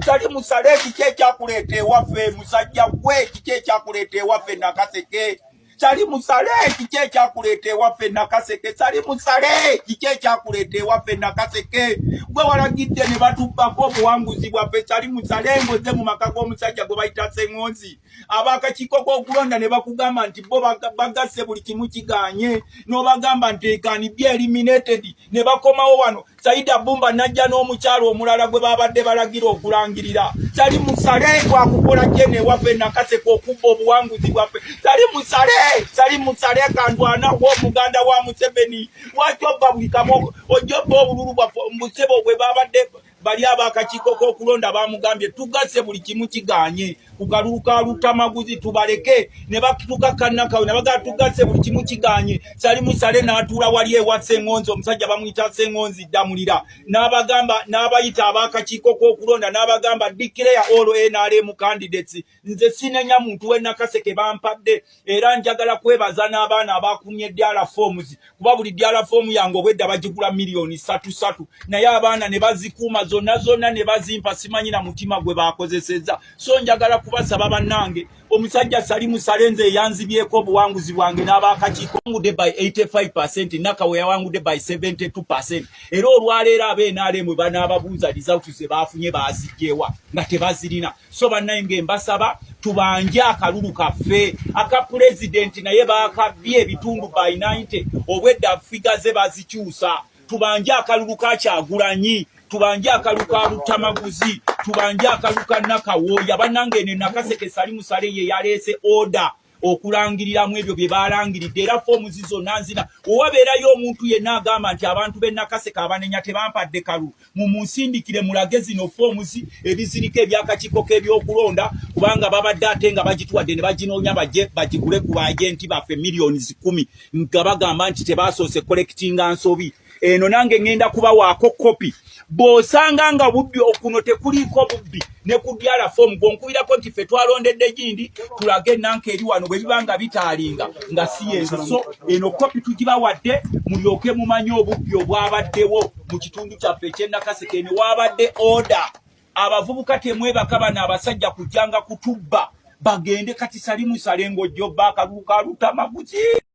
sali musale kike kyakulete waffe musajja gwe kike kyakulete waffe Nakaseke sali musale kike kyakulete waffe Nakaseke sali musale kike kyakulete waffe Nakaseke gwe walagidde ne batubbako obuwanguzi bwaffe sali musale ngoze mu maka g'omusajja gwe bayita Ssengonzi abakakiiko k'okulonda ne bakugamba nti bo bagasse buli kimu kiganye n'obagamba nti ekani bye eliminated ne bakomawo wano Saida Bumba najja n'omukyalo omulala gwe babadde balagira okulangirira sali musale twakukola jene waffe Nakaseke okubba obuwanguzi bwaffe sali musale kandwana w'omuganda wa Museveni wajobba buli kamu ojobba obululu bwaffe Musebo gwe babadde bali abakakiiko k'okulonda bamugambye tugasse buli kimu kiganye kugaluka lutamaguzi tubaleke ne batukakanakawe ne bagatugasse buli kimu kiganye sali musale n'atuula wali ewa Ssengonzi omusajja bamuyita Ssengonzi Damulira n'abagamba n'abayita abakakiiko k'okulonda n'abagamba declare all NRM candidates nze sinenya muntu we Nakaseke bampadde era njagala kwebaza n'abaana abakumye diala forms kuba buli diala form yange obwedda bagigula milioni 3 naye abaana ne bazikuuma zonna ne bazimpa simanyi na mutima gwe bakozeseza so njagala kubasaba bannange omusajja sali musale nze yanzibyeko obuwanguzi bwange n'abakakiiko ngude by 85% Nakawe yawangude by 72% era olwaleero ab'NRM banaababuuza results ze baafunye baazigyewa nga tebazirina so bannange mbasaba tubanje akalulu kaffe aka president naye baakabbye ebitundu by 90 obwedda figa ze bazikyusa tubanje akalulu ka Kyagulanyi tubanje akaluka Lutamaguzi tubanje akaluka Nakawoya bannange ne Nakaseke sali musale ye yalese order okulangiriramu ebyo bye balangiridde era fomu zizo nanzina owabeerayo omuntu yenna agamba nti abantu be Nakaseke abanenya tebampadde kalu mumusindikire mulage zino fomu ebizirika ebyakakiiko k'ebyokulonda kubanga babadde ate nga bagituwadde ne baginoonya bagigule ku baagenti baffe milioni 10 nga bagamba nti tebasoose collectinga nsobi eno nange ngenda kubawaako kopi bosanga nga bubbi okuno tekuliko bubbi ne kudyala fomu gonkubirako nti ffe twalondedde gindi tulage nanke eri wano bwe bibanga bitaalinga nga si yenzo so eno kopi tugibawadde mulyoke mumanye obubbi obwabaddewo mu kitundu kyaffe eky'e Nakaseke ne wabadde order abavubuka temwebaka bano abasajja kujjanga kutubba bagende kati sali musale ng'ojjobba akaluka Lutamaguzi